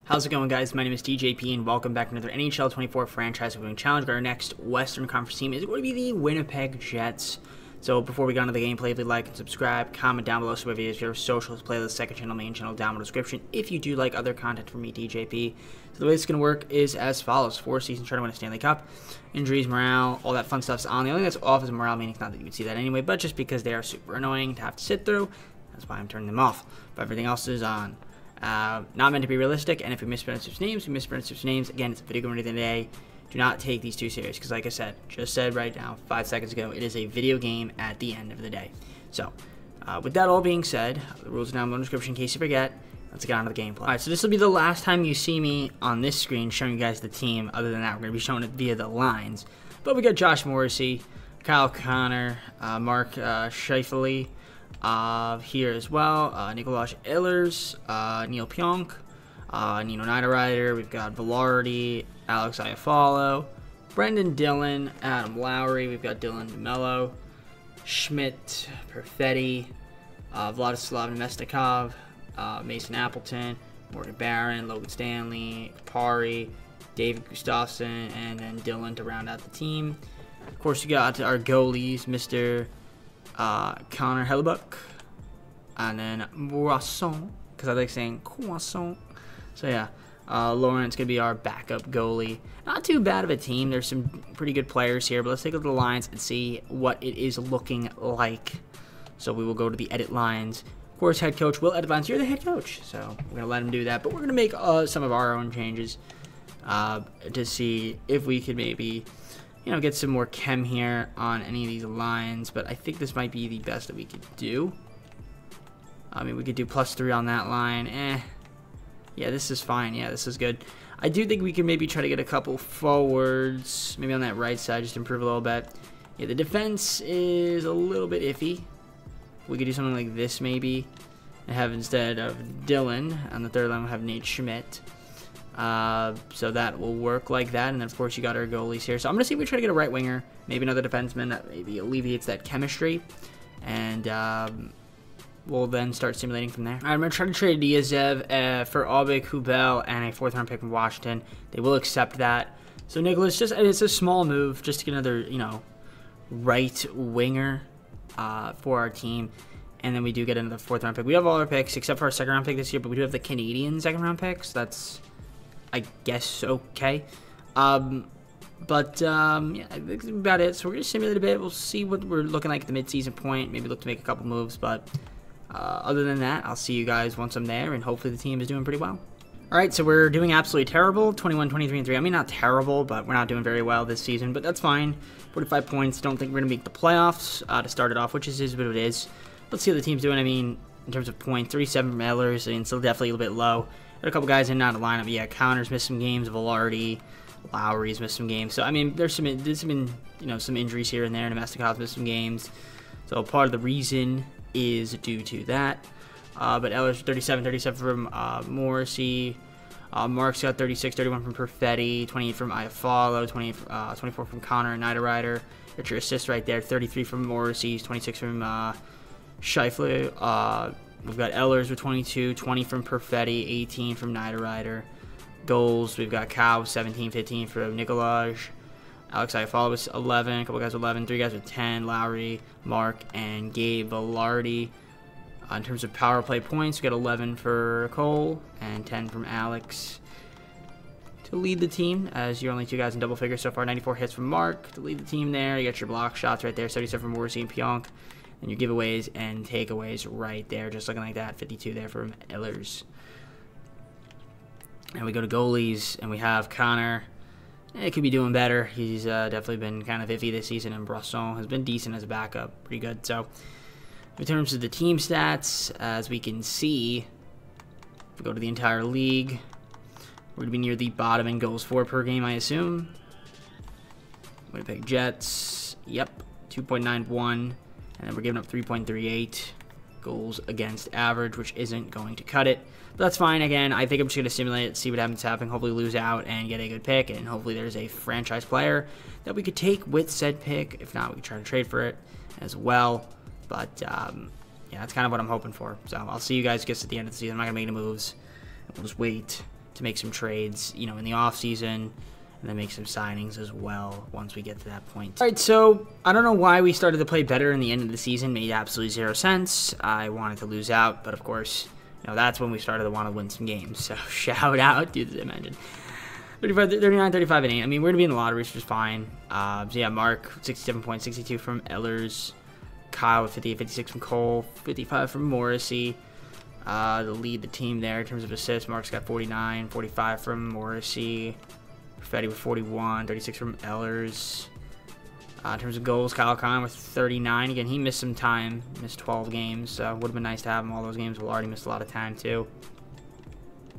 How's it going, guys? My name is DJP, and welcome back to another NHL 24 franchise opening challenge. Our next Western Conference team is going to be the Winnipeg Jets. So before we go into the gameplay, please like and subscribe, comment down below so videos, your socials, playlist, second channel, main channel, down in the description if you do like other content from me, DJP. So the way it's going to work is as follows. 4 seasons, trying to win a Stanley Cup. Injuries, morale, all that fun stuff's on. The only thing that's off is morale, meaning not that you would see that anyway, but just because they are super annoying to have to sit through, that's why I'm turning them off. But everything else is on. Not meant to be realistic, and if we mispronounce your names, we mispronounce your names. Again, it's a video game ready today. Do not take these too serious, because like I said, just said right now, 5 seconds ago, it is a video game at the end of the day. So, with that all being said, the rules are down below in the description in case you forget. Let's get on to the gameplay. Alright, so this will be the last time you see me on this screen showing you guys the team. Other than that, we're going to be showing it via the lines. But we got Josh Morrissey, Kyle Connor, Mark Scheifele, here as well, Nikolaj Ehlers, Neil Pionk, Nino Niederreiter, we've got Velarde, Alex Iafallo, Brendan Dillon, Adam Lowry, we've got Dylan DeMello, Schmidt, Perfetti, Vladislav Nemestikov, Mason Appleton, Morgan Barron, Logan Stanley, Kapari, David Gustafsson, and then Dylan to round out the team. Of course, we got our goalies, Mr. Connor Hellebuck, and then Moisson, because I like saying croissant. So yeah, Lawrence going to be our backup goalie. Not too bad of a team. There's some pretty good players here, but let's take a look at the lines and see what it is looking like. So we will go to the edit lines. Of course, head coach will edit lines. You're the head coach, so we're going to let him do that. But we're going to make some of our own changes to see if we could maybe, you know, get some more chem here on any of these lines. But I think this might be the best that we could do. I mean, we could do +3 on that line. Yeah, this is fine. Yeah, this is good. I do think we can maybe try to get a couple forwards, maybe on that right side, just improve a little bit. Yeah, the defense is a little bit iffy. We could do something like this maybe, and have instead of Dylan on the third line, we'll have Nate Schmidt. So that will work like that, and then of course you got our goalies here. So I'm gonna see if we try to get a right winger, maybe another defenseman that maybe alleviates that chemistry, and we'll then start simulating from there. All right, I'm going to try to trade Diazev for Aubé Kubel and a 4th round pick from Washington. They will accept that. So Nicholas, it's a small move just to get another, you know, right winger for our team. And then we do get another 4th round pick. We have all our picks except for our 2nd round pick this year, but we do have the Canadian 2nd round picks. That's, I guess, okay. Yeah, I think that's about it. So we're going to simulate a bit. We'll see what we're looking like at the midseason point. Maybe look to make a couple moves, but other than that, I'll see you guys once I'm there, and hopefully the team is doing pretty well. Alright, so we're doing absolutely terrible, 21, 23, and 3. I mean, not terrible, but we're not doing very well this season, but that's fine. 45 points. Don't think we're going to make the playoffs to start it off, which is what it is. Let's see what the team's doing. I mean, in terms of points, 37 from Ehlers, and still definitely a little bit low. Got a couple guys in and out of the lineup. Yeah, Connor's missed some games, Velarde, Lowry's missed some games. So, I mean, there's been, you know, some injuries here and there. Nemestikov's missed some games. So, part of the reason is due to that. But Ehlers 37 from Morrissey. Mark's got 36, 31 from Perfetti, 28 from Iafallo, 24 from Connor and Niederreiter. That's your assist right there. 33 from Morrissey, 26 from Scheifele. We've got Ehlers with 22, 20 from Perfetti, 18 from Niederreiter. Goals, we've got Kyle with 17, 15 from Nikolaj. Alex Iafallo with 11, a couple guys with 11, 3 guys with 10, Lowry, Mark, and Gabe Velarde. In terms of power play points, we got 11 for Cole and 10 from Alex to lead the team, as you're only 2 guys in double figures so far. 94 hits from Mark to lead the team there. You got your block shots right there, 77 from Morrissey and Pionk, and your giveaways and takeaways right there, just looking like that. 52 there from Ehlers. And we go to goalies, and we have Connor. It could be doing better. He's definitely been kind of iffy this season, and Brosson has been decent as a backup. Pretty good. So, in terms of the team stats, as we can see, if we go to the entire league, we're going to be near the bottom in goals for per game, I assume. Winnipeg Jets, yep, 2.91, and then we're giving up 3.38 goals against average, which isn't going to cut it. But that's fine. Again, I think I'm just going to simulate it, see what happens happening, hopefully lose out and get a good pick, and hopefully there's a franchise player that we could take with said pick. If not, we could try to trade for it as well. But, yeah, that's kind of what I'm hoping for. So I'll see you guys at the end of the season. I'm not going to make any moves. We'll just wait to make some trades, you know, in the offseason. And then make some signings as well once we get to that point. All right, so I don't know why we started to play better in the end of the season. Made absolutely zero sense. I wanted to lose out, but of course, you know, that's when we started to want to win some games. So shout out to the mentioned 35, 39, 35, and 8. I mean, we're going to be in the lottery, which is fine. So yeah, Mark, 67 points, 62 from Ehlers. Kyle with 58, 56 from Cole, 55 from Morrissey. To lead the team there in terms of assists. Mark's got 49, 45 from Morrissey. Perfetti with 41, 36 from Ehlers. In terms of goals, Kyle Kahn with 39. Again, he missed some time, missed 12 games, so would have been nice to have him all those games. We'll already missed a lot of time, too.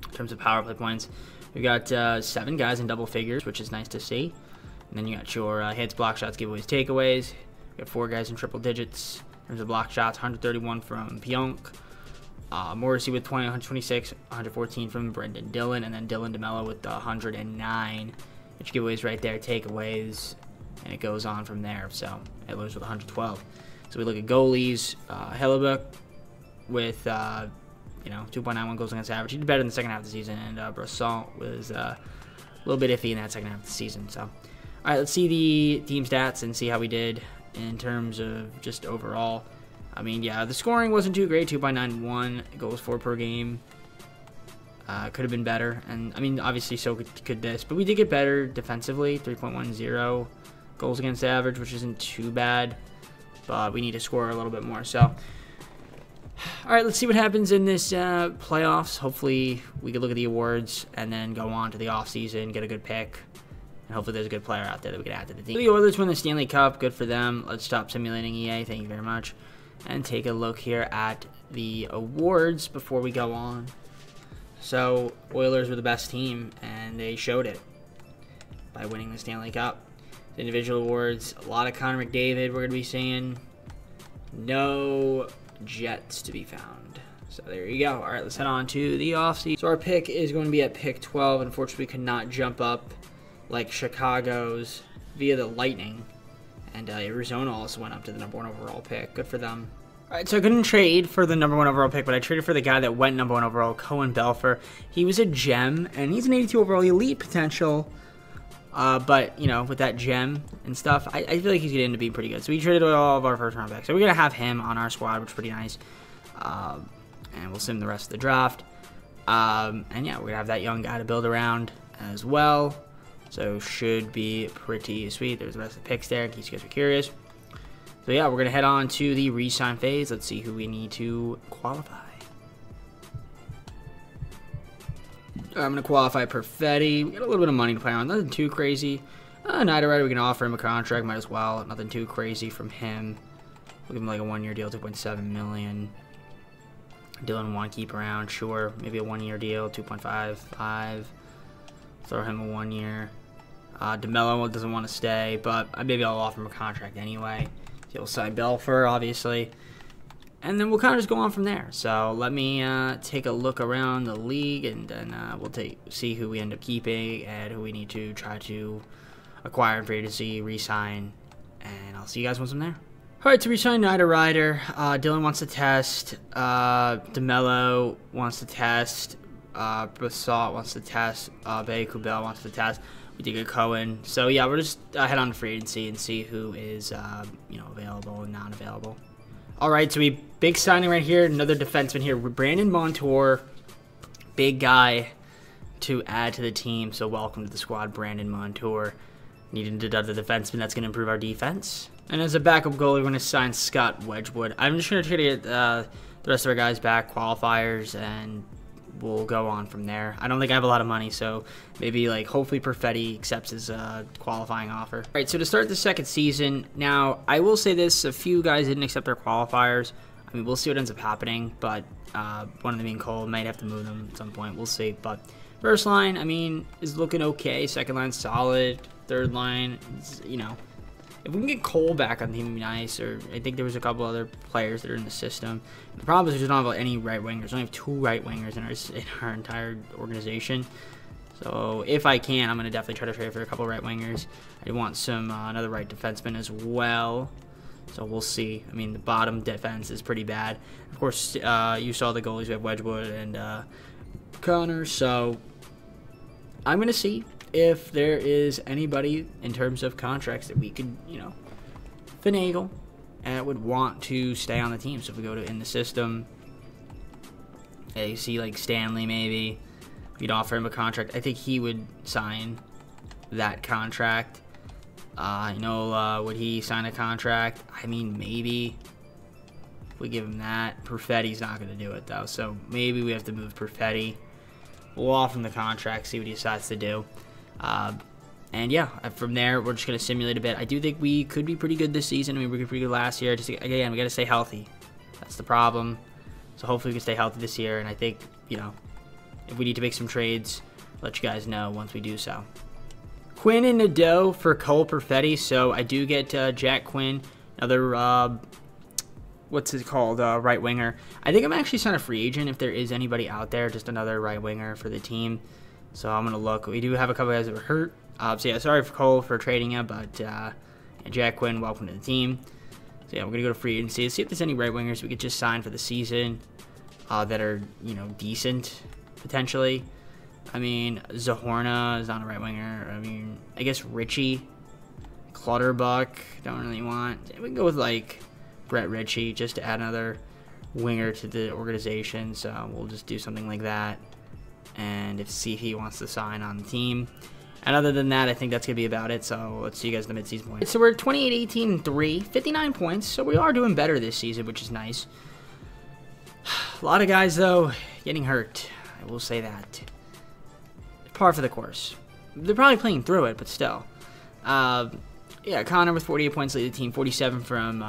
In terms of power play points, we got 7 guys in double figures, which is nice to see. And then you got your hits, block shots, giveaways, takeaways. We got 4 guys in triple digits. In terms of block shots, 131 from Pionk. Morrissey with 20, 126, 114 from Brendan Dillon, and then Dylan DeMello with 109, which giveaways right there, takeaways, and it goes on from there. So Ehlers with 112. So we look at goalies, Hellebuck with 2.91 goals against average. He did better in the second half of the season, and Brosson was a little bit iffy in that second half of the season. So, all right, let's see the team stats and see how we did in terms of just overall. I mean, yeah, the scoring wasn't too great, 2.91 goals for per game. Could have been better, and I mean, obviously, so could this, but we did get better defensively, 3.10 goals against average, which isn't too bad, but we need to score a little bit more. So, all right, let's see what happens in this playoffs. Hopefully, we can look at the awards and then go on to the offseason, get a good pick. And hopefully there's a good player out there that we can add to the team. The Oilers win the Stanley Cup. Good for them. Let's stop simulating EA. Thank you very much. And take a look here at the awards before we go on. So, Oilers were the best team, and they showed it by winning the Stanley Cup. The individual awards, a lot of Connor McDavid we're going to be seeing. No Jets to be found. So there you go. All right, let's head on to the offseason. So our pick is going to be at pick 12. Unfortunately, we could not jump up like Chicago's via the Lightning. And Arizona also went up to the #1 overall pick. Good for them. All right, so I couldn't trade for the #1 overall pick, but I traded for the guy that went #1 overall, Cohen Belfer. He was a gem, and he's an 82 overall elite potential. But, you know, with that gem and stuff, I feel like he's going to end up being pretty good. So we traded all of our first-round picks. So we're going to have him on our squad, which is pretty nice. And we'll sim the rest of the draft. And, yeah, we're going to have that young guy to build around as well. So should be pretty sweet. There's the rest of the picks there in case you guys are curious. So yeah, we're going to head on to the re-sign phase. Let's see who we need to qualify. I'm going to qualify Perfetti. We got a little bit of money to play on. Nothing too crazy. Niederreiter, we can offer him a contract. Might as well. Nothing too crazy from him. We'll give him like a 1-year deal, $2.7 million. Dylan want to keep around. Sure. Maybe a 1-year deal, $2.55. Throw him a 1-year. DeMello doesn't want to stay, but maybe I'll offer him a contract anyway. He'll sign Belfer, obviously. And then we'll kind of just go on from there. So let me take a look around the league, and then we'll see who we end up keeping and who we need to try to acquire in free agency, re-sign, and I'll see you guys once I'm there. All right, to re-sign Niederreiter, Dylan wants to test. DeMello wants to test. Brassard wants to test. Bay Kubel wants to test. We did get Cohen. So yeah, we're just head on to free agency and see who is available and not available. All right, so we big signing right here. Another defenseman here, Brandon Montour, big guy to add to the team. So welcome to the squad, Brandon Montour. Needing another defenseman that's going to improve our defense. And as a backup goalie, we're going to sign Scott Wedgwood. I'm just going to try to get the rest of our guys back, qualifiers, and we'll go on from there. I don't think I have a lot of money, so maybe like hopefully Perfetti accepts his qualifying offer. All right, so to start the second season, now I will say this, a few guys didn't accept their qualifiers. I mean, we'll see what ends up happening, but one of them being Cole, might have to move them at some point. We'll see, but first line, I mean, is looking okay. Second line, solid. Third line, you know, if we can get Cole back on the team, it'd be nice. Or I think there was a couple other players that are in the system. The problem is we don't have any right wingers. We only have 2 right wingers in our entire organization. So if I can, I'm going to definitely try to trade for a couple right wingers. I want some another right defenseman as well. So we'll see. I mean, the bottom defense is pretty bad. Of course, you saw the goalies. We have Wedgwood and Connor. So I'm going to see if there is anybody in terms of contracts that we could, finagle and would want to stay on the team. So if we go to in the system, you see like Stanley maybe. You'd offer him a contract. I think he would sign that contract. Would he sign a contract? I mean, maybe. If we give him that. Perfetti's not going to do it, though. So maybe we have to move Perfetti. We'll offer him the contract, see what he decides to do. And yeah, from there, we're just going to simulate a bit. I do think we could be pretty good this season. I mean, we were pretty good last year. Just again, we got to stay healthy. That's the problem. So hopefully we can stay healthy this year. And I think, if we need to make some trades, let you guys know once we do so. Quinn and Nadeau for Cole Perfetti. So I do get Jack Quinn, another, what's it called, right winger. I think I'm actually signing a free agent if there is anybody out there, just another right winger for the team. So I'm going to look. We do have a couple guys that were hurt. So yeah, sorry for Cole for trading him, but Jack Quinn, welcome to the team. So yeah, we're going to go to free agency to see if there's any right wingers we could just sign for the season that are, decent, potentially. I mean, Zahorna is not a right winger. I mean, I guess Richie, Clutterbuck, don't really want. We can go with, like, Brett Ritchie just to add another winger to the organization. So we'll just do something like that and see if he wants to sign on the team. And other than that, I think that's going to be about it. So let's see you guys in the midseason points. So we're 28-18-3, 59 points. So we are doing better this season, which is nice. A lot of guys, though, getting hurt. I will say that. Par for the course. They're probably playing through it, but still. Yeah, Connor with 48 points lead the team. 47 from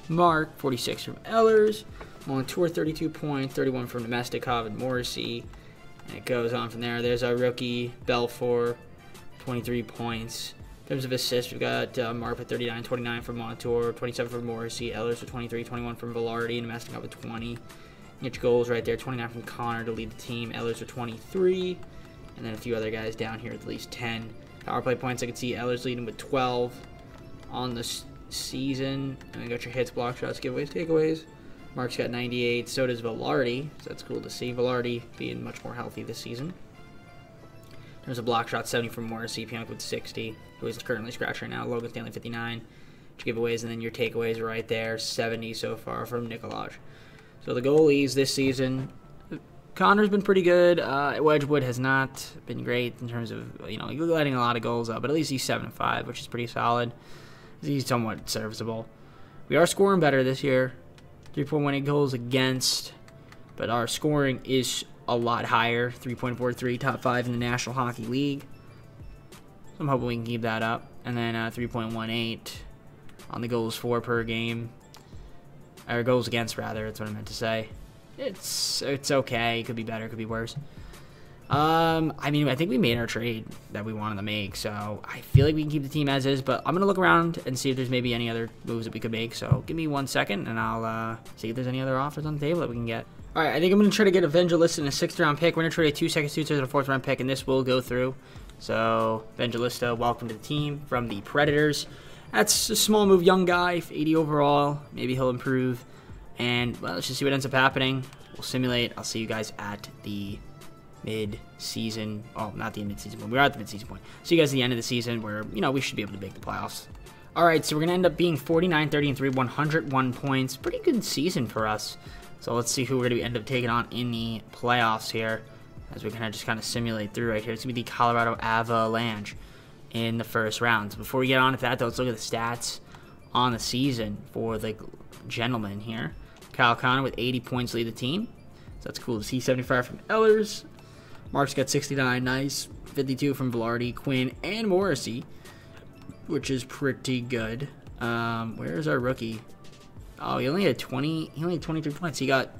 Mark, 46 from Ellers. Montour, 32 points, 31 from Domestikov and Morrissey. And it goes on from there. There's our rookie, Belfour, 23 points. In terms of assists, we've got Mark with 39, 29 from Montour, 27 from Morrissey, Ellers with 23, 21 from Velarde, and Domestikov with 20. Get your goals right there, 29 from Connor to lead the team, Ellers with 23, and then a few other guys down here with at least 10. Power play points, I can see Ellers leading with 12 on the season. And then got your hits, block shots, giveaways, takeaways. Mark's got 98, so does Velarde, so that's cool to see. Velarde being much more healthy this season. There's a block shot, 70 from Morrissey, Pionk with 60, who is currently scratched right now. Logan Stanley, 59. Your giveaways, and then your takeaways right there, 70 so far from Nikolaj. So the goalies this season, Connor's been pretty good. Wedgwood has not been great in terms of, letting a lot of goals up, but at least he's 7-5, which is pretty solid. He's somewhat serviceable. We are scoring better this year. 3.18 goals against, but our scoring is a lot higher. 3.43, top 5 in the National Hockey League. So I'm hoping we can keep that up. And then 3.18 on the goals for per game. Or goals against, rather. That's what I meant to say. It's okay. It could be better. It could be worse. I mean, I think we made our trade that we wanted to make, so I feel like we can keep the team as is, but I'm going to look around and see if there's maybe any other moves that we could make. So give me 1 second, and I'll see if there's any other offers on the table that we can get. All right, I think I'm going to try to get Evangelista in a 6th-round pick. We're going to trade a 2-second suitors and a 4th-round pick, and this will go through. So Evangelista, welcome to the team from the Predators. That's a small move, young guy, 80 overall. Maybe he'll improve. And, well, let's just see what ends up happening. We'll simulate. I'll see you guys at the mid-season. Oh, not the mid-season point. We're at the mid-season point. See you guys at the end of the season where, we should be able to make the playoffs. All right, so we're going to end up being 49-30-3, 101 points. Pretty good season for us. So let's see who we're going to end up taking on in the playoffs here as we just simulate through right here. It's going to be the Colorado Avalanche in the first round. So before we get on to that, though, let's look at the stats on the season for the gentleman here. Kyle Connor with 80 points lead the team. So that's cool to see. 75 from Ellers. Mark's got 69. Nice. 52 from Velarde, Quinn, and Morrissey, which is pretty good. Where's our rookie? Oh, he only had 20. He only had 23 points. He got, I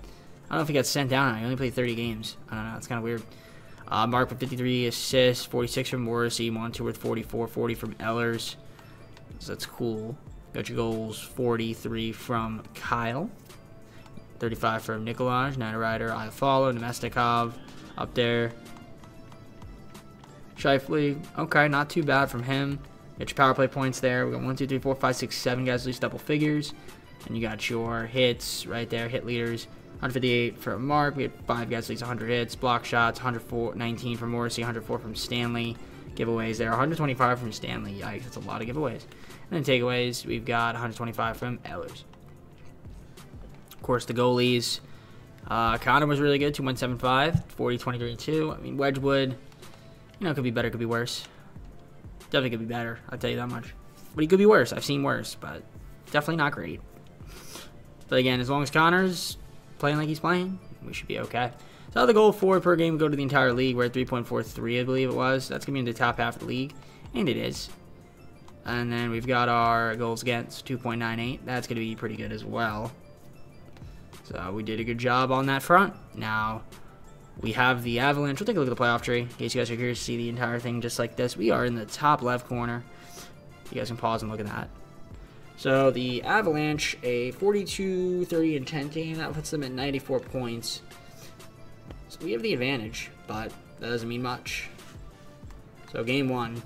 don't know if he got sent down. He only played 30 games. I don't know. It's kind of weird. Mark with 53 assists, 46 from Morrissey, Montour with 44, 40 from Ellers. So that's cool. Got your goals, 43 from Kyle, 35 from Nikolaj, Night Rider, Iafallo, Domestikov up there. Scheifele, okay, not too bad from him. Get your power play points there. We got 1, 2, 3, 4, 5, 6, 7 guys, at least double figures. And you got your hits right there, hit leaders. 158 for Mark. We had 5 guys, at least 100 hits. Block shots, 119 from Morrissey, 104 from Stanley. Giveaways there, 125 from Stanley. Yikes, that's a lot of giveaways. And then takeaways, we've got 125 from Ehlers. Of course, the goalies. Connor was really good, 2.175, 40, 23, 2. I mean, Wedgwood, you know, could be better, could be worse. Definitely could be better, I'll tell you that much. But he could be worse. I've seen worse, but definitely not great. But again, as long as Connor's playing like he's playing, we should be okay. So the goal for per game would go to the entire league. We're at 3.43, I believe it was. That's going to be in the top half of the league, and it is. And then we've got our goals against, 2.98. That's going to be pretty good as well. So we did a good job on that front. Now, we have the Avalanche. We'll take a look at the playoff tree in case you guys are curious to see the entire thing just like this. We are in the top left corner. You guys can pause and look at that. So the Avalanche, a 42, 30, and 10 team. That puts them at 94 points. So we have the advantage, but that doesn't mean much. So game 1, how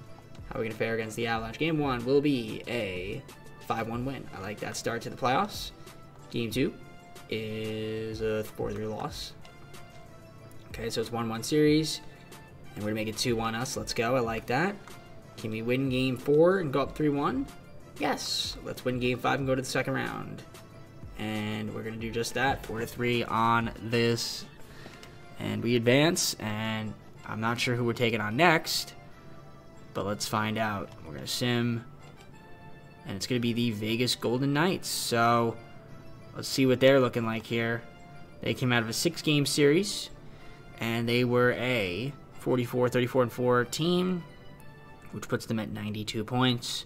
are we going to fare against the Avalanche? Game 1 will be a 5-1 win. I like that start to the playoffs. Game 2 is a 4-3 loss. Okay, so it's 1-1 series, and we're going to make it 2-1 us. Let's go. I like that. Can we win game 4 and go up 3-1? Yes. Let's win game 5 and go to the second round. And we're going to do just that. 4-3 on this. And we advance, and I'm not sure who we're taking on next, but let's find out. We're going to sim, and it's going to be the Vegas Golden Knights. So let's see what they're looking like here. They came out of a 6-game series, and they were a 44, 34, and 4 team, which puts them at 92 points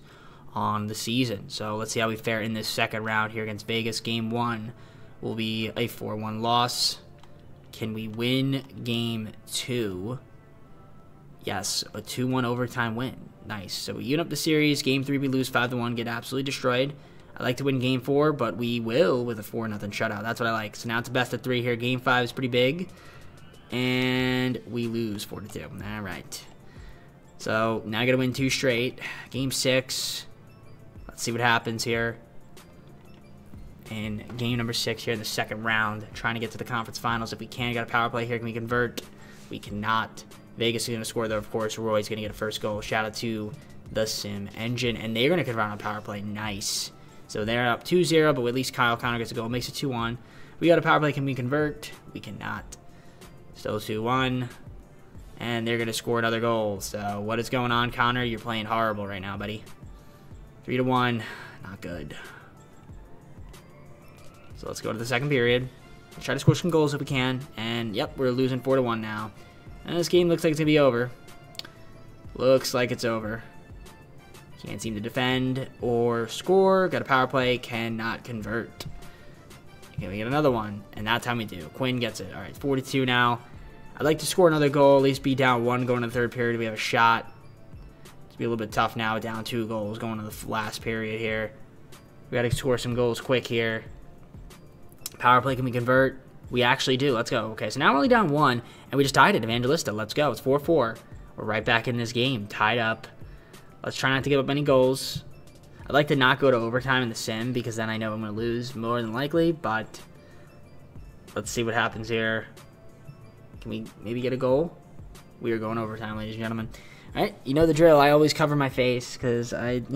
on the season. So let's see how we fare in this second round here against Vegas. Game 1 will be a 4-1 loss. Can we win game 2? Yes, a 2-1 overtime win. Nice. So we even up the series. Game 3 we lose 5-1, get absolutely destroyed. I like to win game 4, but we will with a 4-0 shutout. That's what I like. So now it's a best of 3 here. Game 5 is pretty big. And we lose 4-2. All right. So now I got to win 2 straight. Game 6. Let's see what happens here. In game number 6 here in the second round, trying to get to the conference finals. If we can, got a power play here. Can we convert? We cannot. Vegas is going to score, though, of course. Roy's going to get a first goal. Shout out to the Sim Engine. And they're going to convert on power play. Nice. So they're up 2-0, but at least Kyle Connor gets a goal. Makes it 2-1. We got a power play. Can we convert? We cannot. Still 2-1. And they're going to score another goal. So what is going on, Connor? You're playing horrible right now, buddy. 3-1. Not good. So let's go to the second period. Let's try to score some goals if we can. And, yep, we're losing 4-1 now. And this game looks like it's going to be over. Looks like it's over. Can't seem to defend or score. Got a power play. Cannot convert. Can we get another one? And that's how we do. Quinn gets it. All right, 42 now. I'd like to score another goal. At least be down 1 going to the third period. We have a shot. It's be a little bit tough now. Down 2 goals going to the last period here. We got to score some goals quick here. Power play, can we convert? We actually do. Let's go. Okay, so now we're only down 1, and we just tied it. Evangelista, let's go. It's 4-4. We're right back in this game, tied up. Let's try not to give up any goals. I'd like to not go to overtime in the sim, because then I know I'm going to lose more than likely, but let's see what happens here. Can we maybe get a goal? We are going overtime, ladies and gentlemen. All right, you know the drill. I always cover my face, because that's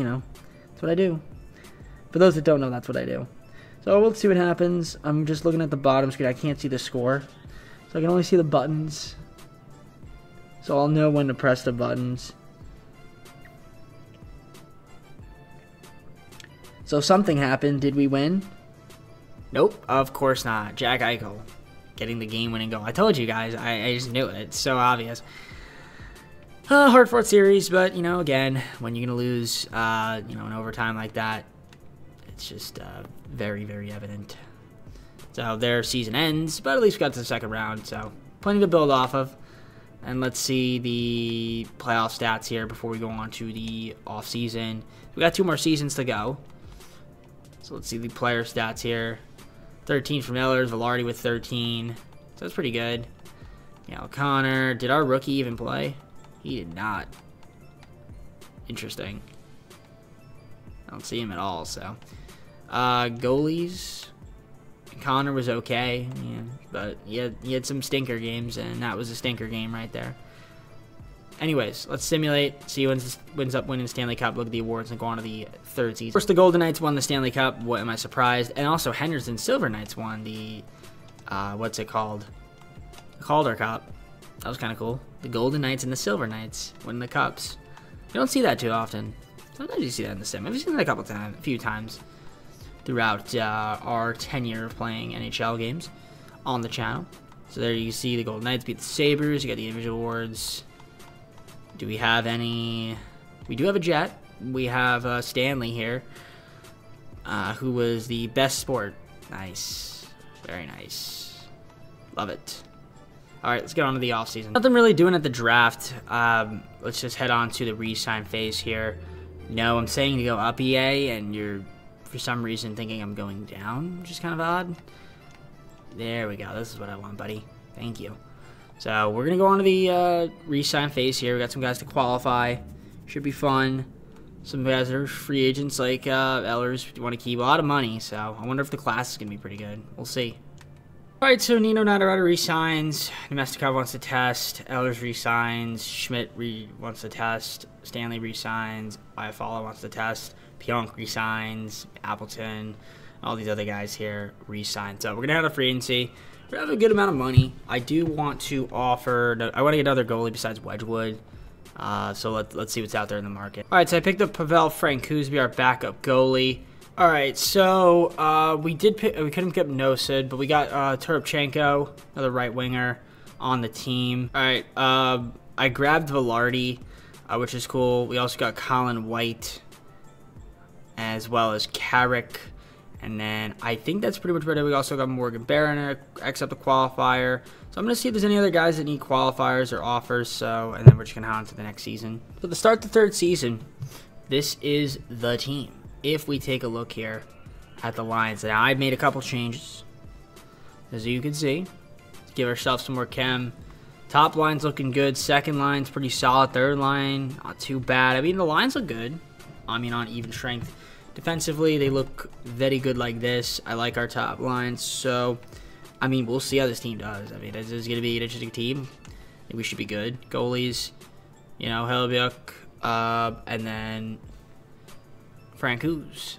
what I do. For those that don't know, that's what I do. So we'll see what happens. I'm just looking at the bottom screen. I can't see the score. So I can only see the buttons. So I'll know when to press the buttons. So something happened. Did we win? Nope, of course not. Jack Eichel getting the game-winning goal. I told you guys. I just knew it. It's so obvious. Hard-fought series, but, again, when you're going to lose, in overtime like that, it's just very, very evident. So their season ends, but at least we got to the second round, so plenty to build off of. And let's see the playoff stats here before we go on to the off-season. We got 2 more seasons to go. So let's see the player stats here. 13 from Ehlers, Velarde with 13. So that's pretty good. Connor, did our rookie even play? He did not. Interesting. I don't see him at all, so. Goalies. Connor was okay, yeah, but he had some stinker games, and that was a stinker game right there. Anyways, let's simulate, see who ends up winning the Stanley Cup, look at the awards, and go on to the third season. First, the Golden Knights won the Stanley Cup. What, am I surprised? And also, Henderson Silver Knights won the, what's it called? The Calder Cup. That was kind of cool. The Golden Knights and the Silver Knights win the Cups. You don't see that too often. Sometimes you see that in the sim. I've seen that a few times throughout our tenure of playing NHL games on the channel. So there you see the Golden Knights beat the Sabres. You got the individual awards. Do we have any? We do have a Jet. We have Stanley here, who was the best sport. Nice. Very nice. Love it. All right, let's get on to the offseason. Nothing really doing at the draft. Let's just head on to the re-sign phase here. No, I'm saying to go up, EA, and you're, for some reason, thinking I'm going down, which is kind of odd. There we go. This is what I want, buddy. Thank you. So we're going to go on to the re-sign phase here. We got some guys to qualify. Should be fun. Some guys that are free agents like Ehlers. Want to keep a lot of money, so I wonder if the class is going to be pretty good. We'll see. All right, so Nino Niederreiter re-signs. Nemestikov wants to test. Ehlers re-signs. Schmidt wants to test. Stanley re-signs. Iafallo wants to test. Pionk re-signs. Appleton. All these other guys here re-sign. So we're going to have a free agency. We have a good amount of money. I do want to offer. I want to get another goalie besides Wedgwood. So let's see what's out there in the market. All right, so I picked up Pavel Francouz, our backup goalie. All right, so we couldn't pick up Nosed, but we got Turubchenko, another right winger, on the team. All right, I grabbed Velarde, which is cool. We also got Colin White, as well as Carrick. And then I think that's pretty much about it. We also got Morgan Barron, except the qualifier. So I'm going to see if there's any other guys that need qualifiers or offers. So, and then we're just going to head on to the next season. So to start the third season, this is the team. If we take a look here at the lines, now I've made a couple changes, as you can see. Let's give ourselves some more chem. Top line's looking good. Second line's pretty solid. Third line, not too bad. I mean, the lines look good. I mean, on even strength. Defensively, they look very good like this. I like our top lines. So, I mean, we'll see how this team does. I mean, this is going to be an interesting team. I think we should be good. Goalies, you know, Hellebuyck, and then Francouz.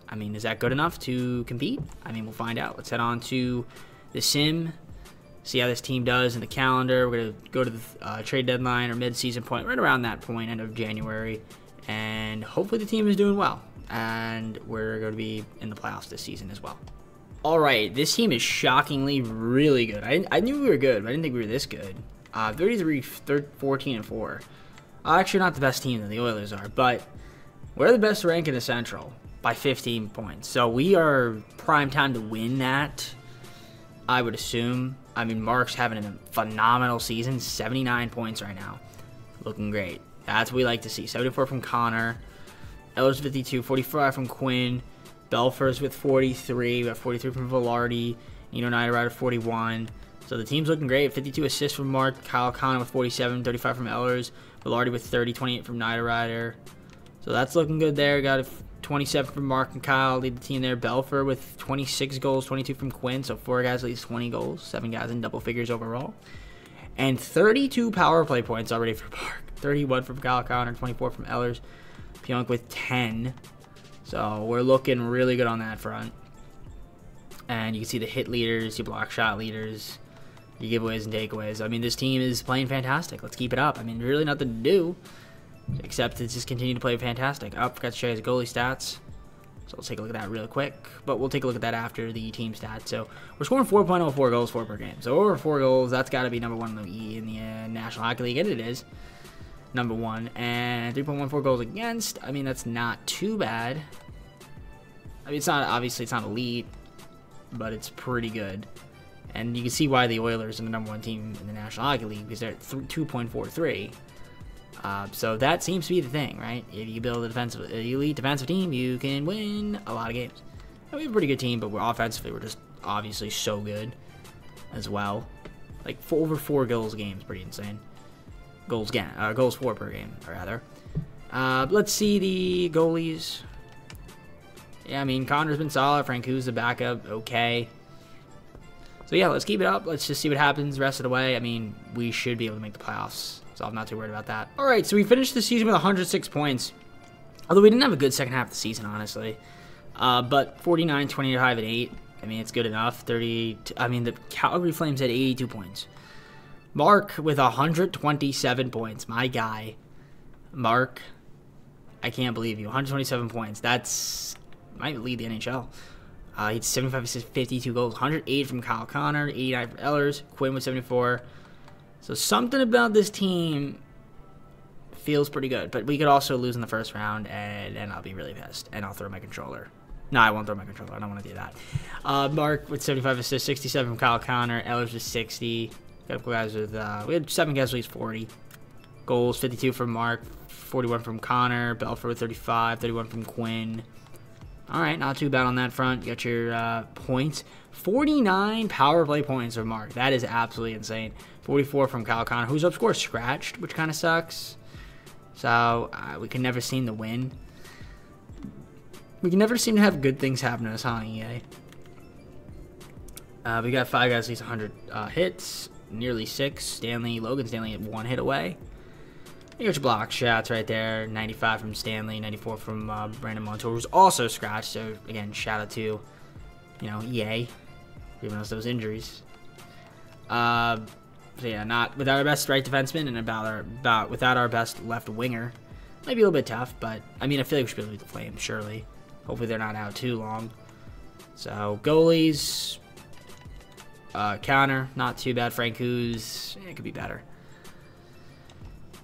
I mean, is that good enough to compete? I mean, we'll find out. Let's head on to the sim. See how this team does in the calendar. We're going to go to the trade deadline or mid-season point, right around that point, end of January. And hopefully the team is doing well. And we're going to be in the playoffs this season as well. All right, this team is shockingly really good. I knew we were good, but I didn't think we were this good. 33, 14, and 4. Actually, not the best team that the Oilers are, but we're the best rank in the Central by 15 points. So we are prime time to win that, I would assume. I mean, Mark's having a phenomenal season, 79 points right now. Looking great. That's what we like to see. 74 from Connor. Ehlers 52, 45 from Quinn. Belfors with 43. We got 43 from Velarde. Nino Niederreiter 41. So the team's looking great. 52 assists from Mark. Kyle Connor with 47. 35 from Ehlers. Velarde with 30. 28 from Niederreiter. So that's looking good there. Got a 27 from Mark and Kyle. Lead the team there. Belfer with 26 goals. 22 from Quinn. So 4 guys at least 20 goals. 7 guys in double figures overall. And 32 power play points already for Mark. 31 from Kyle Connor, 24 from Ehlers. Pionk with 10. So we're looking really good on that front. And you can see the hit leaders, your block shot leaders, your giveaways and takeaways. I mean, this team is playing fantastic. Let's keep it up. I mean, really nothing to do except to just continue to play fantastic. Oh, forgot to show you his goalie stats. So let's take a look at that real quick. But we'll take a look at that after the team stats. So we're scoring 4.04 goals per game. So over 4 goals, that's got to be number 1 in the National Hockey League. And it is number 1. And 3.14 goals against. I mean, that's not too bad. I mean, it's not, obviously it's not elite, but it's pretty good. And you can see why the Oilers are the number 1 team in the National Hockey League, because they're at 2.43. So that seems to be the thing, right? If you build an elite defensive team, you can win a lot of games. We have a pretty good team, but offensively, we're just obviously so good as well. Like over 4 goals a game is pretty insane. Goals for per game, rather. Let's see the goalies. Yeah, I mean, Connor's been solid. Francouz the backup, okay. So, yeah, let's keep it up. Let's just see what happens the rest of the way. I mean, we should be able to make the playoffs, so I'm not too worried about that. All right, so we finished the season with 106 points, although we didn't have a good second half of the season, honestly. But 49, 25, and 8, I mean, it's good enough. The Calgary Flames had 82 points. Mark with 127 points. My guy. Mark, I can't believe you. 127 points. That's might lead the NHL. He had 75 assists, 52 goals, 108 from Kyle Connor, 89 from Ehlers, Quinn with 74. So something about this team feels pretty good. But we could also lose in the first round, and I'll be really pissed. And I'll throw my controller. No, I won't throw my controller. I don't want to do that. Mark with 75 assists, 67 from Kyle Connor, Ehlers with 60. Got a couple guys with, we had 7 guys with at least 40. Goals, 52 from Mark, 41 from Connor, Belfort with 35, 31 from Quinn. All right, not too bad on that front. You got your points. 49 power play points from Mark. That is absolutely insane. 44 from Kyle Connor, who's up score scratched, which kind of sucks. So we can never seem to win. We can never seem to have good things happen to us, huh, EA? We got 5 guys at least 100 hits, nearly 6. Logan Stanley at 1 hit away. You got your block shots right there. 95 from Stanley, 94 from Brandon Montour, who's also scratched. So, again, shout out to, EA, giving us those injuries. So, yeah, not without our best right defenseman and without our best left winger. Might be a little bit tough, but, I mean, I feel like we should be able to beat the Flames, surely. Hopefully they're not out too long. So, goalies. Counter, not too bad. Francouz, it could be better.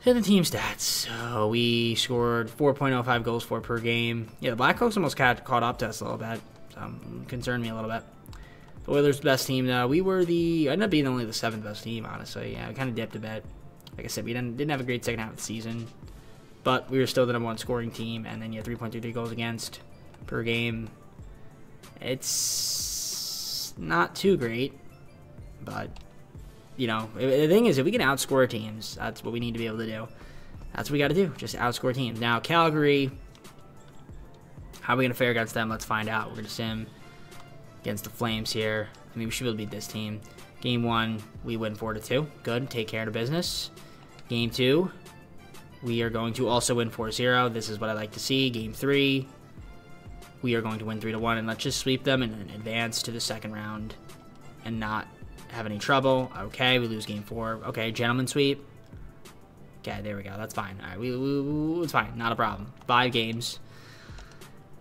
And the team stats. So we scored 4.05 goals for per game. Yeah, the Blackhawks almost caught up to us a little bit. So concerned me a little bit. The Oilers' best team, though. We were ended up being only the 7th best team, honestly. Yeah, we kind of dipped a bit. Like I said, we didn't have a great second half of the season. But we were still the #1 scoring team. And then, 3.33 goals against per game. It's not too great. But, the thing is, if we can outscore teams, that's what we need to be able to do. That's what we got to do, just outscore teams. Now, Calgary, how are we going to fare against them? Let's find out. We're going to sim against the Flames here. I mean, we should be able to beat this team. Game 1, we win 4-2. Good, take care of the business. Game 2, we are going to also win 4-0. This is what I like to see. Game 3, we are going to win 3-1, and let's just sweep them and advance to the second round and not have any trouble. Okay, we lose game 4. Okay, gentleman sweep. Okay, there we go. That's fine. All right, it's fine. Not a problem. 5 games.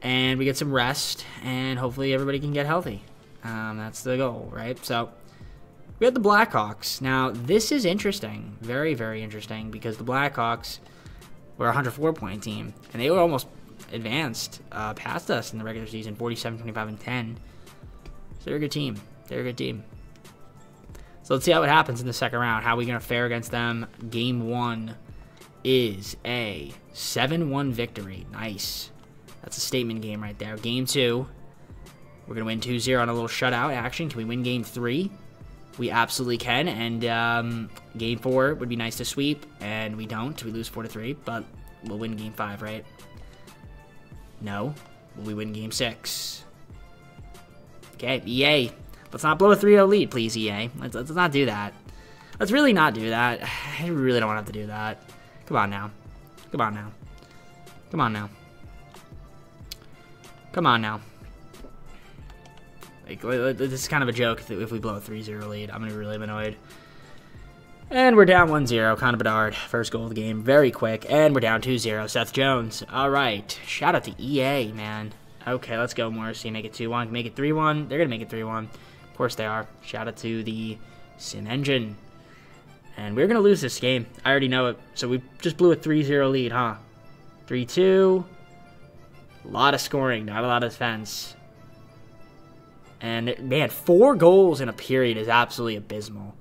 And we get some rest, and hopefully everybody can get healthy. That's the goal, right? So, we have the Blackhawks. Now, this is interesting. Very, very interesting, because the Blackhawks were a 104-point team, and they were almost advanced past us in the regular season, 47, 25, and 10. So, they're a good team. They're a good team. So let's see how it happens in the second round. How are we going to fare against them? Game 1 is a 7-1 victory. Nice. That's a statement game right there. Game 2, we're going to win 2-0 on a little shutout action. Can we win Game 3? We absolutely can. And Game 4 would be nice to sweep. And we don't. We lose 4-3. But we'll win Game 5, right? No. Will we win Game 6? Okay, EA. Let's not blow a 3-0 lead, please, EA. Let's not do that. Let's really not do that. I really don't want to have to do that. Come on now. Come on now. Come on now. Come on now. Like, this is kind of a joke if we blow a 3-0 lead. I'm going to be really annoyed. And we're down 1-0. Connor Bedard, first goal of the game. Very quick. And we're down 2-0. Seth Jones. All right. Shout out to EA, man. Okay, let's go, Morrissey. Make it 2-1. Make it 3-1. They're going to make it 3-1. Of course they are. Shout out to the Sim Engine. And we're going to lose this game. I already know it. So we just blew a 3-0 lead, huh? 3-2. A lot of scoring. Not a lot of defense. And, man, 4 goals in a period is absolutely abysmal.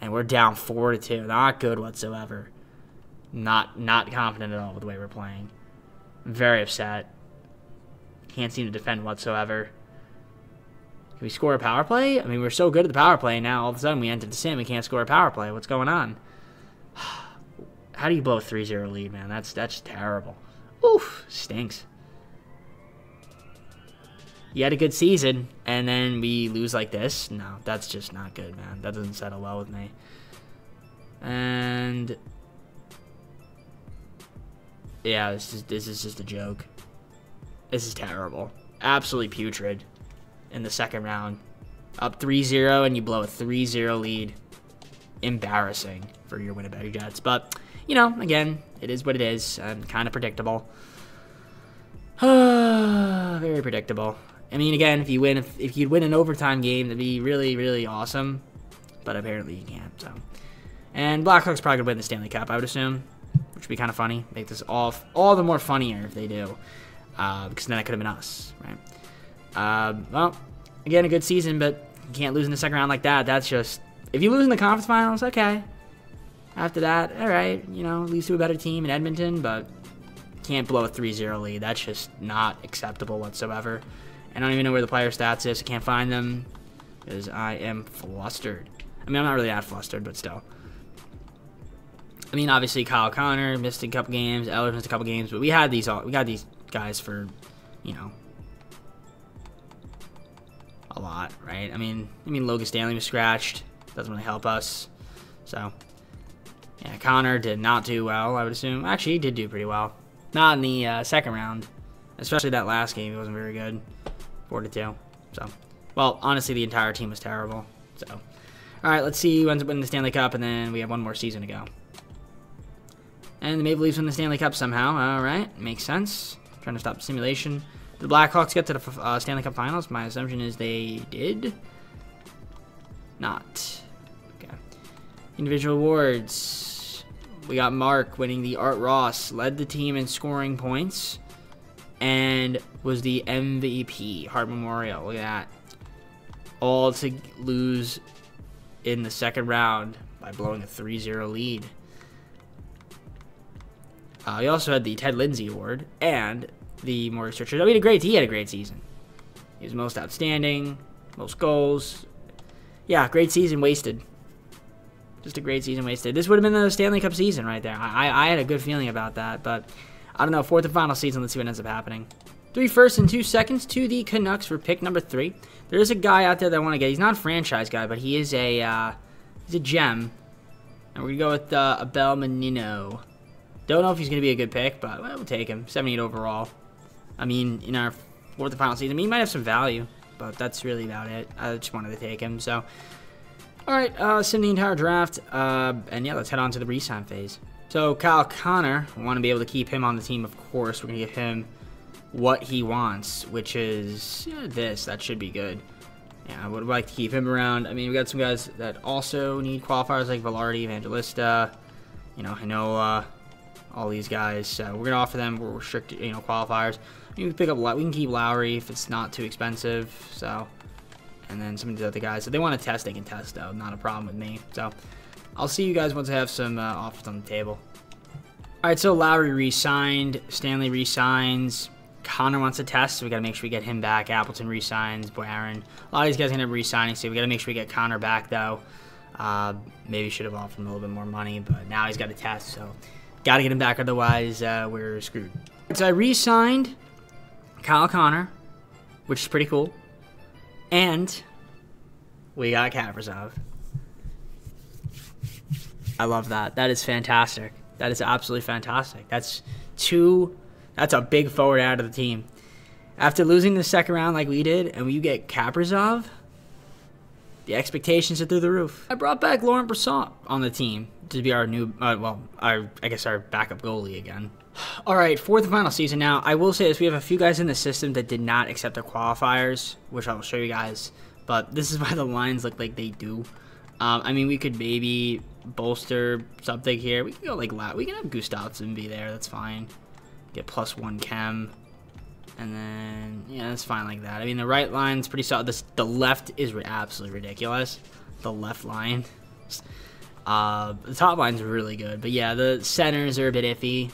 And we're down 4-2. Not good whatsoever. Not confident at all with the way we're playing. Very upset. Can't seem to defend whatsoever. Can we score a power play? I mean, we're so good at the power play now. All of a sudden, we enter the sim. We can't score a power play. What's going on? How do you blow a 3-0 lead, man? That's terrible. Oof, stinks. you had a good season, and then we lose like this. No, that's just not good, man. That doesn't settle well with me. And yeah, this is just a joke. This is terrible. Absolutely putrid in the second round. Up 3-0, and you blow a 3-0 lead. Embarrassing for your Winnipeg Jets. But, you know, again, it is what it is. And kind of predictable. Very predictable. I mean, again, if you'd win an overtime game, that'd be really, really awesome. But apparently you can't, so. And Blackhawks probably going to win the Stanley Cup, I would assume. Which would be kind of funny. Make this all the more funnier if they do. Because then it could have been us, right? Well, again, a good season, but you can't lose in the second round like that. That's just... If you lose in the conference finals, okay. After that, all right, you know, lose to a better team in Edmonton, but can't blow a 3-0 lead. That's just not acceptable whatsoever. And I don't even know where the player stats is. I can't find them because I am flustered. I mean, I'm not really that flustered, but still. I mean, obviously, Kyle Connor missed a couple games. Eller missed a couple games, but we got these guys for, you know, a lot, right? I mean, Logan Stanley was scratched. Doesn't really help us. So, yeah, Connor did not do well, I would assume. Actually, he did do pretty well. Not in the second round. Especially that last game. He wasn't very good. 4-2. So, well, honestly, the entire team was terrible. So, all right, let's see who ends up winning the Stanley Cup, and then we have one more season to go. And the Maple Leafs win the Stanley Cup somehow. All right, makes sense. Trying to stop the simulation. Did the Blackhawks get to the Stanley Cup Finals? My assumption is they did. Not. Okay. Individual awards. We got Mark winning the Art Ross. Led the team in scoring points. And was the MVP. Hart Memorial. Look at that. All to lose in the second round by blowing a 3-0 lead. We also had the Ted Lindsay Award and the Maurice Richard. He had a great season. He was most outstanding, most goals. Yeah, great season wasted. Just a great season wasted. This would have been the Stanley Cup season right there. I had a good feeling about that, but I don't know. Fourth and final season. Let's see what ends up happening. 3 firsts and 2 seconds to the Canucks for pick number 3. There is a guy out there that I want to get. He's not a franchise guy, but he is he's a gem. And we're gonna go with Abel Menino. Don't know if he's gonna be a good pick, but we'll take him. 78 overall. I mean, in our fourth and final season, I mean, he might have some value, but that's really about it. I just wanted to take him. So, all right, sim the entire draft, and yeah, let's head on to the re-sign phase. So Kyle Connor, we want to be able to keep him on the team, of course. We're gonna give him what he wants, which is this. That should be good. Yeah, I would like to keep him around. I mean, we got some guys that also need qualifiers like Velarde, Evangelista. You know, I know all these guys. So we're gonna offer them restricted, qualifiers. We can pick up. We can keep Lowry if it's not too expensive. So, and then some of the other guys. If they want to test, they can test though. Not a problem with me. So, I'll see you guys once I have some offers on the table. All right, so Lowry re-signed. Stanley re-signs. Connor wants to test, so we got to make sure we get him back. Appleton re-signs. Aaron. A lot of these guys end up re-signing, so we got to make sure we get Connor back, though. Maybe should have offered him a little bit more money, but now he's got to test, so got to get him back, otherwise we're screwed. So I re-signed Kyle Connor, which is pretty cool, and we got Kaprizov. I love that. That is fantastic. That is absolutely fantastic. That's a big forward out of the team. After losing the second round like we did, and you get Kaprizov, the expectations are through the roof. I brought back Laurent Brossoit on the team to be our new, I guess our backup goalie again. All right, fourth and final season now. I will say this, we have a few guys in the system that did not accept their qualifiers, which I will show you guys, but this is why the lines look like they do. I mean, we could maybe bolster something here. We can go like, we can have Gustafsson be there, that's fine. Get +1 chem. And then, yeah, that's fine like that. I mean, the right line's pretty solid. The left is absolutely ridiculous. The left line. The top line's really good. But yeah, the centers are a bit iffy.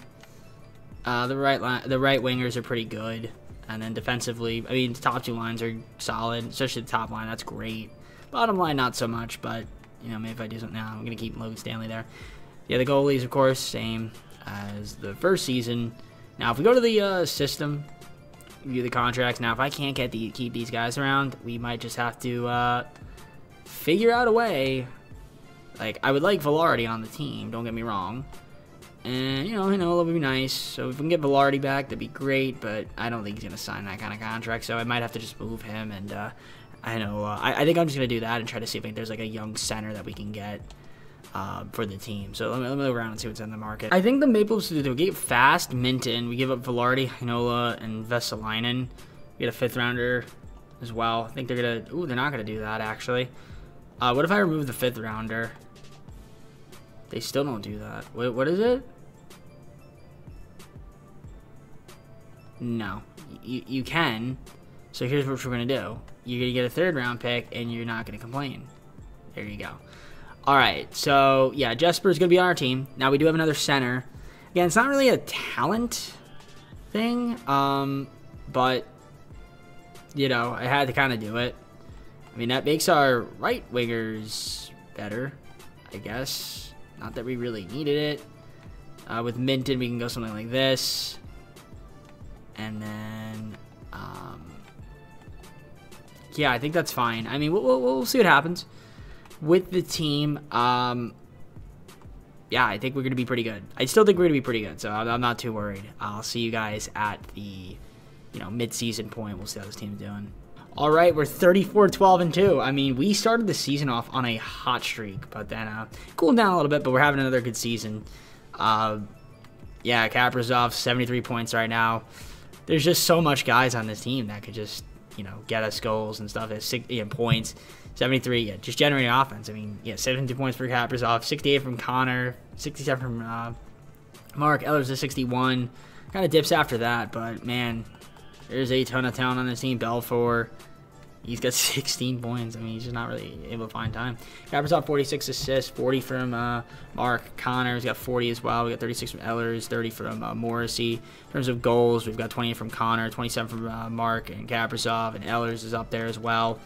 The right wingers are pretty good. And then defensively, I mean, the top 2 lines are solid. Especially the top line, that's great. Bottom line, not so much. But, maybe if I do something now, I'm going to keep Logan Stanley there. Yeah, the goalies, of course, same as the first season. Now, if we go to the system, review the contracts. Now, if I can't keep these guys around, we might just have to figure out a way. Like, I would like Velarde on the team, don't get me wrong. And, you know, it would be nice. So if we can get Velarde back, that'd be great. But I don't think he's going to sign that kind of contract. So I might have to just move him. And I think I'm just going to do that and try to see if there's like a young center that we can get for the team. So let me look around and see what's in the market. I think the Maple Leafs do get fast Minton. We give up Velarde, Heinola, and Vesalainen. We get a 5th rounder as well. I think they're going to... Ooh, they're not going to do that, actually. What if I remove the 5th rounder? They still don't do that. What is it? No. You can. So here's what we're going to do. You're going to get a 3rd round pick, and you're not going to complain. There you go. Alright, so, yeah, Jesper's going to be on our team. Now, we do have another center. Again, it's not really a talent thing, but, you know, I had to kind of do it. I mean, that makes our right wingers better, I guess. Not that we really needed it. With Minton, we can go something like this. And then, yeah, I think that's fine. I mean, we'll see what happens with the team. Yeah, I think we're going to be pretty good. I still think we're going to be pretty good, so I'm not too worried. I'll see you guys at the, you know, mid-season point. We'll see how this team's doing. All right, we're 34-12-2. I mean, we started the season off on a hot streak, but then cooled down a little bit, but we're having another good season. Yeah, Kaprizov, 73 points right now. There's just so much guys on this team that could just, you know, get us goals and stuff. Points, 73, yeah, just generating offense. I mean, yeah, 72 points for Kaprizov, 68 from Connor, 67 from Mark. Ehlers is 61. Kind of dips after that, but, man, there's a ton of talent on this team. Belfour, he's got 16 points. I mean, he's just not really able to find time. Kaprizov, 46 assists, 40 from Mark. Connor's got 40 as well. We got 36 from Ehlers, 30 from Morrissey. In terms of goals, we've got 20 from Connor, 27 from Mark and Kaprizov, and Ehlers is up there as well.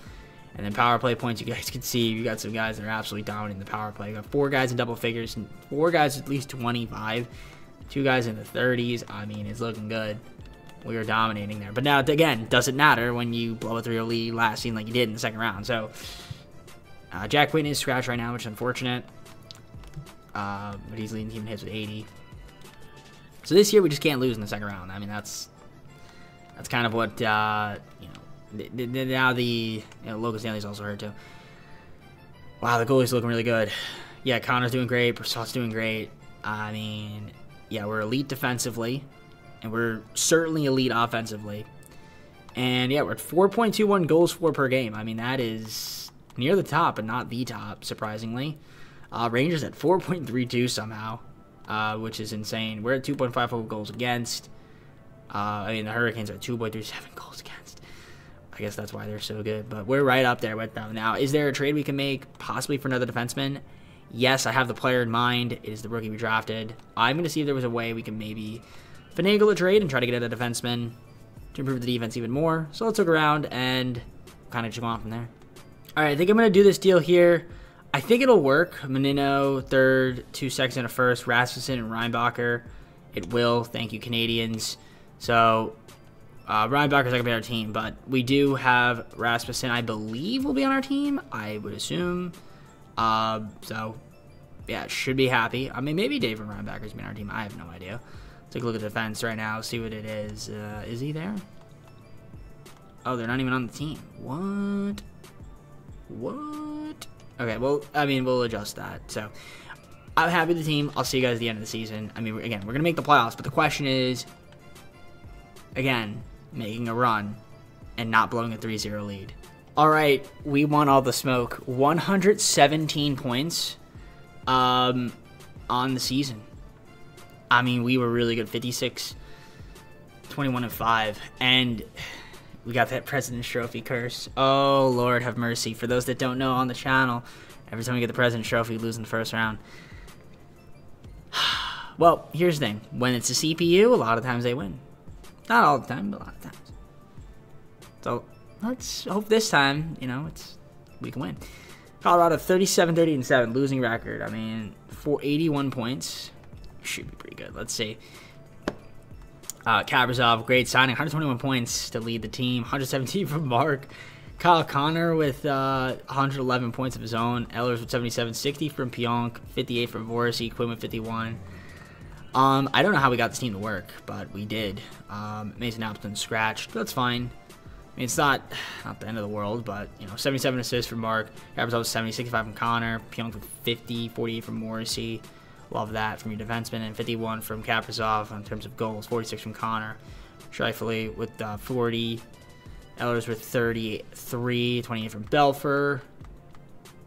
And then power play points, you guys can see, you got some guys that are absolutely dominating the power play. You got 4 guys in double figures, and 4 guys at least 25, 2 guys in the 30s. I mean, it's looking good. We were dominating there. But now, again, doesn't matter when you blow a 3-0 lead last scene like you did in the second round. So, Jack Whitney is scratched right now, which is unfortunate. But he's leading the team in hits with 80. So this year, we just can't lose in the second round. I mean, that's kind of what, you know, now Logan Stanley's also hurt too. Wow, the goalie's looking really good. Yeah, Connor's doing great. Brassard's doing great. I mean, yeah, we're elite defensively. And we're certainly elite offensively. And, yeah, we're at 4.21 goals for per game. I mean, that is near the top, but not the top, surprisingly. Rangers at 4.32 somehow, which is insane. We're at 2.54 goals against. I mean, the Hurricanes are at 2.37 goals against. I guess that's why they're so good. But we're right up there with them. Now, is there a trade we can make possibly for another defenseman? Yes, I have the player in mind. It is the rookie we drafted. I'm going to see if there was a way we can maybe finagle a trade and try to get a defenseman to improve the defense even more. So let's look around and kind of just go on from there. All right, I think I'm going to do this deal here. I think it'll work. Menino, 3rd, 2 seconds and a 1st. Rasmussen and Reinbacher. It will. Thank you, Canadians. So Reinbacher's not going to be on our team, but we do have Rasmussen, I believe, will be on our team. I would assume. So, yeah, should be happy. I mean, maybe David Reinbacher's been on our team. I have no idea. Take a look at the defense right now, see what it is. Is he there? Oh, they're not even on the team. What? What? Okay, well, I mean, we'll adjust that. So, I'm happy with the team. I'll see you guys at the end of the season. I mean, again, we're going to make the playoffs, but the question is, again, making a run and not blowing a 3-0 lead. All right, we won all the smoke. 117 points on the season. I mean, we were really good. 56, 21, and 5. And we got that President's Trophy curse. Oh, Lord have mercy. For those that don't know on the channel, every time we get the President's Trophy, we lose in the first round. Well, here's the thing. When it's a CPU, a lot of times they win. Not all the time, but a lot of times. So, let's hope this time, you know, we can win. Colorado, 37, 30, and 7. Losing record. I mean, 81 points. Should be pretty good. Let's see. Kaprizov, great signing, 121 points to lead the team, 117 from Mark. Kyle Connor with 111 points of his own. Ehlers with 77, 60 from Pionk, 58 from Voracek, Quinn with 51. I don't know how we got this team to work, but we did. Mason Appleton scratched. That's fine. I mean, it's not the end of the world, but, 77 assists from Mark. Kaprizov with 70, 65 from Connor. Pionk with 50, 48 from Morrissey. Love that from your defenseman. And 51 from Kaprizov in terms of goals. 46 from Connor. Scheifele with 40. Ehlers with 33. 28 from Belfer,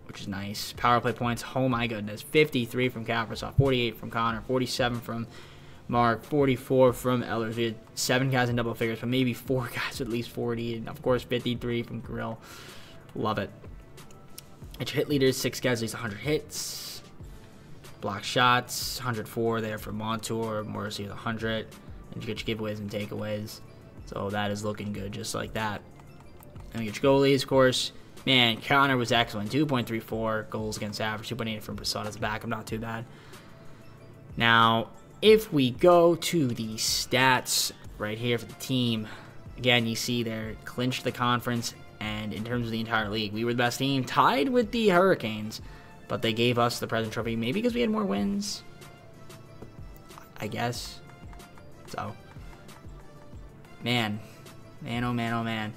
which is nice. Power play points. Oh, my goodness. 53 from Kaprizov. 48 from Connor. 47 from Mark, 44 from Ehlers. We had 7 guys in double figures, but maybe 4 guys with at least 40. And, of course, 53 from Grill. Love it. At your hit leaders, 6 guys at least 100 hits. Block shots, 104 there for Montour. Morrissey with 100. And you get your giveaways and takeaways. So that is looking good just like that. And we get your goalies, of course. Man, Connor was excellent. 2.34 goals against average. 2.8 from Brassada's backup. Not too bad. Now, if we go to the stats right here for the team, again, you see they're clinched the conference, and in terms of the entire league, we were the best team, tied with the Hurricanes, but they gave us the President Trophy, maybe because we had more wins, I guess. So, man, oh man.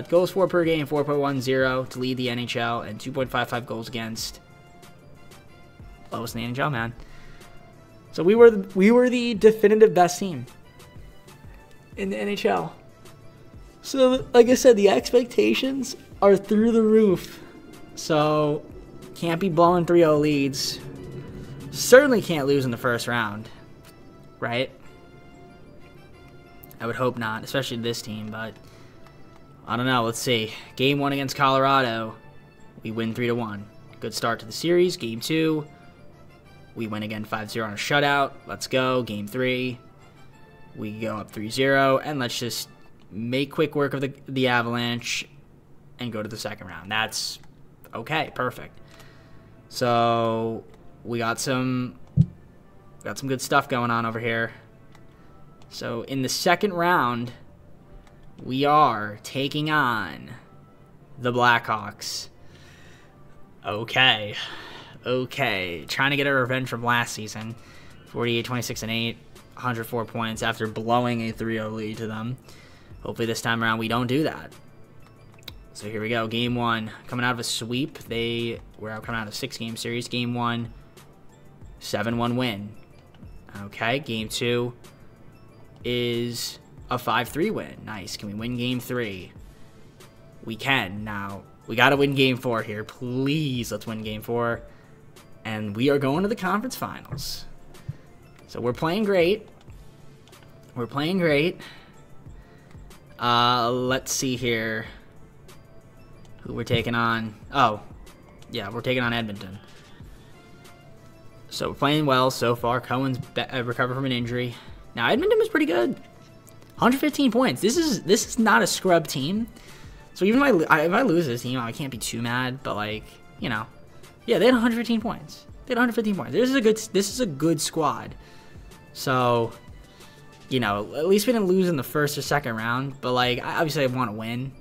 Goals for per game, 4.10 to lead the NHL, and 2.55 goals against. Lowest in the NHL, man. So we were the definitive best team in the NHL. So, like I said, the expectations are through the roof. So, can't be blowing 3-0 leads. Certainly can't lose in the first round, right? I would hope not, especially this team, but I don't know. Let's see. Game 1 against Colorado, we win 3-1. Good start to the series. Game 2, we win again 5-0 on a shutout. Let's go. Game 3, we go up 3-0, and let's just make quick work of the Avalanche and go to the second round. That's okay. Perfect. So we got some good stuff going on over here. So in the second round, we are taking on the Blackhawks. Okay. Trying to get a revenge from last season. 48, 26, and 8. 104 points after blowing a 3-0 lead to them. Hopefully this time around we don't do that. So here we go. Game 1. Coming out of a sweep. They were coming out of a 6-game series. Game 1, 7-1 win. Okay. Game 2 is a 5-3 win. Nice. Can we win Game 3? We can. Now, we got to win Game 4 here. Please, let's win Game 4. And we are going to the conference finals. So we're playing great. Let's see here who we're taking on. Oh, yeah, we're taking on Edmonton. So we're playing well so far. Cohen's recovered from an injury. Now, Edmonton was pretty good. 115 points. This is not a scrub team. So even if I lose this team, I can't be too mad. But, like, yeah, they had 115 points. This is a good squad. So, at least we didn't lose in the first or second round. But, like, obviously I want to win.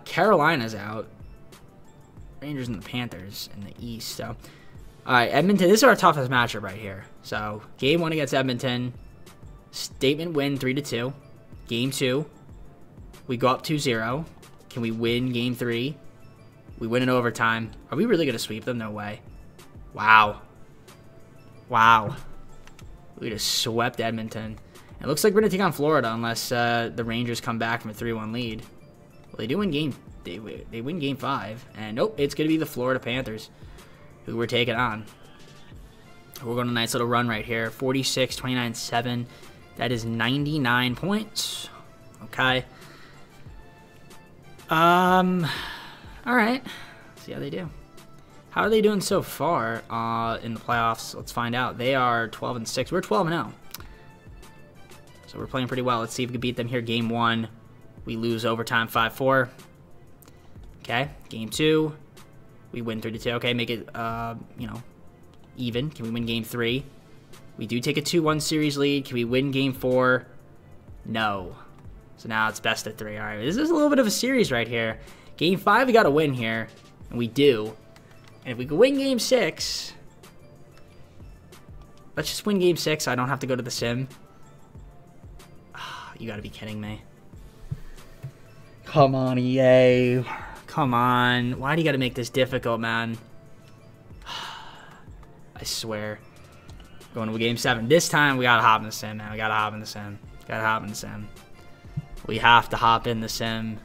Carolina's out. Rangers and the Panthers in the East. So, all right, Edmonton. This is our toughest matchup right here. So, Game 1 against Edmonton. Statement win 3-2. Game 2, we go up 2-0. Can we win Game 3? We win in overtime. Are we really going to sweep them? No way. Wow. We just swept Edmonton. It looks like we're going to take on Florida unless the Rangers come back from a 3-1 lead. Well, they do win Game... They win Game 5. And nope, it's going to be the Florida Panthers who we're taking on. We're going on a nice little run right here. 46, 29, 7. That is 99 points. Okay. All right. See how they do. How are they doing so far in the playoffs? Let's find out. They are 12-6. We're 12-0. So we're playing pretty well. Let's see if we can beat them here. Game 1, we lose overtime 5-4. Okay. Game 2, we win 3-2. Okay, make it even. Can we win Game 3? We do take a 2-1 series lead. Can we win game 4? No. So now it's best of 3. All right, this is a little bit of a series right here. Game 5, we got to win here, and we do. And if we can win game 6, let's just win game 6 so I don't have to go to the sim. You got to be kidding me. Come on, EA. Come on. Why do you got to make this difficult, man? I swear. Going to game 7. This time, we got to hop in the sim, man. We got to hop in the sim. Got to hop in the sim. We have to hop in the sim.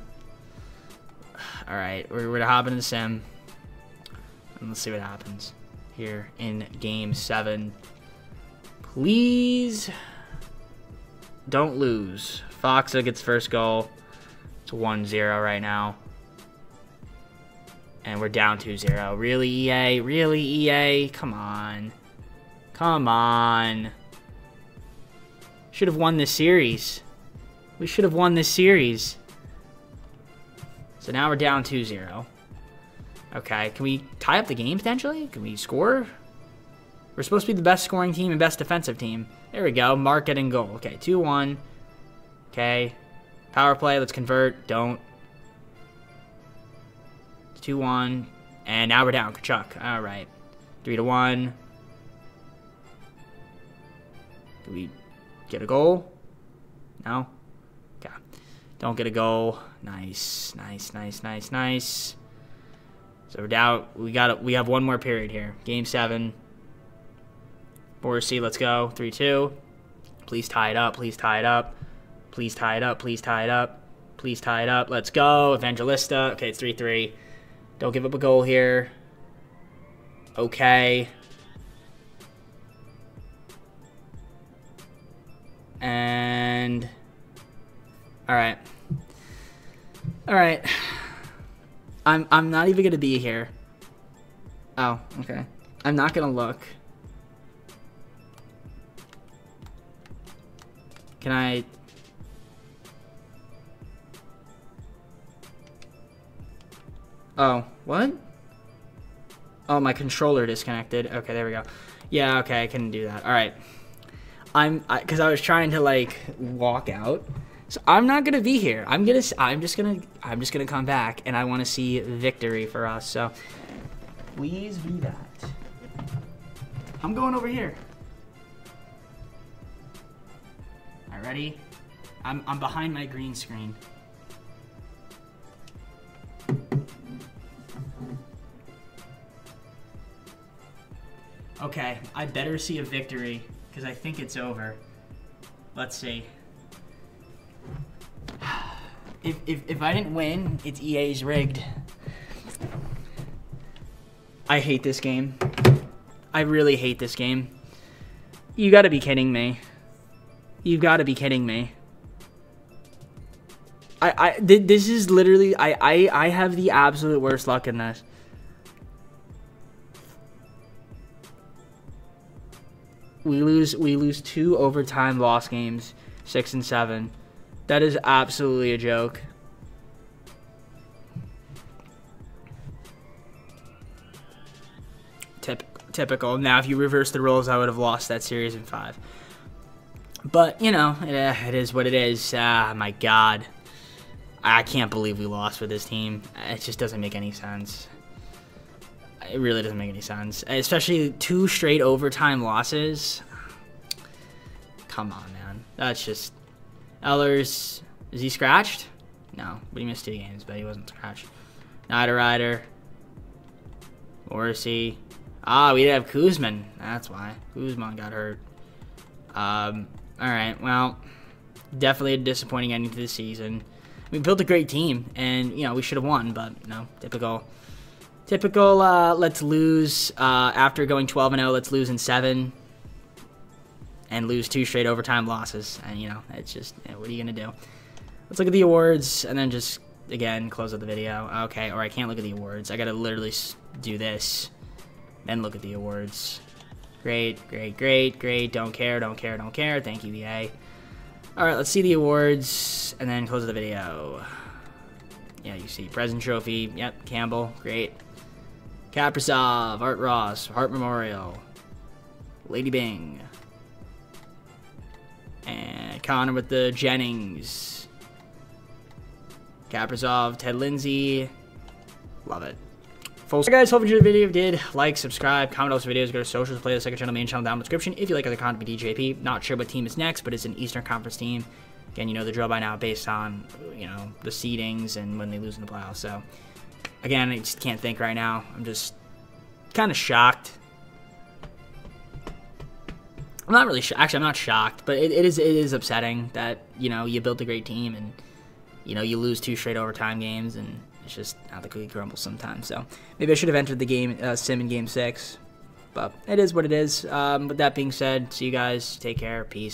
All right, we're going to hop in the sim. And let's see what happens here in game 7. Please don't lose. Foxa gets first goal. It's 1-0 right now. And we're down 2-0. Really, EA? Really, EA? Come on. Come on. Should have won this series. We should have won this series. So now we're down 2-0. Okay, can we tie up the game potentially? Can we score? We're supposed to be the best scoring team and best defensive team. There we go. Mark getting goal. Okay, 2-1. Okay. Power play. Let's convert. Don't. 2-1. And now we're down. Kachuk. All right. 3-1. Do we get a goal? No? Okay. Don't get a goal. Nice. Nice, nice, nice, nice. So we're down. We have one more period here. Game 7. Morrissey, let's go. 3-2. Please tie it up. Please tie it up. Please tie it up. Please tie it up. Please tie it up. Let's go. Evangelista. Okay, it's 3-3. Don't give up a goal here. Okay. And all right. All right. I'm not even going to be here. Oh, okay. I'm not going to look. Can I... Oh, what? Oh, my controller disconnected. Okay, there we go. Yeah, okay, I couldn't do that. All right. Because I was trying to like walk out. So I'm not gonna be here. I'm just gonna come back, and I want to see victory for us. So please be that. I'm going over here. All right, ready? I'm behind my green screen. Okay, I better see a victory because I think it's over. Let's see. If I didn't win, it's EA's rigged. I hate this game. I really hate this game. You gotta be kidding me. You gotta be kidding me. This is literally, I have the absolute worst luck in this. We lose 2 overtime loss games, 6 and 7. That is absolutely a joke. Typical. Now, if you reverse the roles, I would have lost that series in 5. But, you know, it is what it is. Ah, my God. I can't believe we lost with this team. It just doesn't make any sense. It really doesn't make any sense. Especially 2 straight overtime losses. Come on, man. That's just... Ellers, is he scratched? No, but he missed 2 games, but he wasn't scratched. Niederreiter. Morrissey. Ah, we did have Kuzman. That's why. Kuzman got hurt. Alright, well, definitely a disappointing ending to the season. We built a great team, and, you know, we should have won, but, no, typical, let's lose, after going 12-0, let's lose in 7, and lose 2 straight overtime losses, and, you know, it's just, you know, what are you going to do? Let's look at the awards, and then just, again, close out the video. Okay, or I can't look at the awards. I got to literally do this, then look at the awards. Great, great, great, great, don't care, don't care, don't care, thank you, EA. Alright, let's see the awards, and then close the video. Yeah, you see, President Trophy, yep, Campbell, great. Kaprasov, Art Ross, Hart Memorial, Lady Bing, Connor with the Jennings. Kaprizov, Ted Lindsay. Love it. Full. So guys, hope you enjoyed the video. If you did, like, subscribe, comment also videos, go to socials, play the second channel, main channel down in the description. If you like other content, be DJP. Not sure what team is next, but it's an Eastern Conference team. Again, you know the drill by now based on, you know, the seedings and when they lose in the playoffs. So, again, I just can't think right now. I'm just kind of shocked. I'm not really shocked. Actually, I'm not shocked, but it is upsetting that, you know, you built a great team and, you know, you lose 2 straight overtime games, and it's just how the cookie crumbles sometimes. So maybe I should have entered the game sim in Game 6, but it is what it is. With that being said, see you guys. Take care. Peace.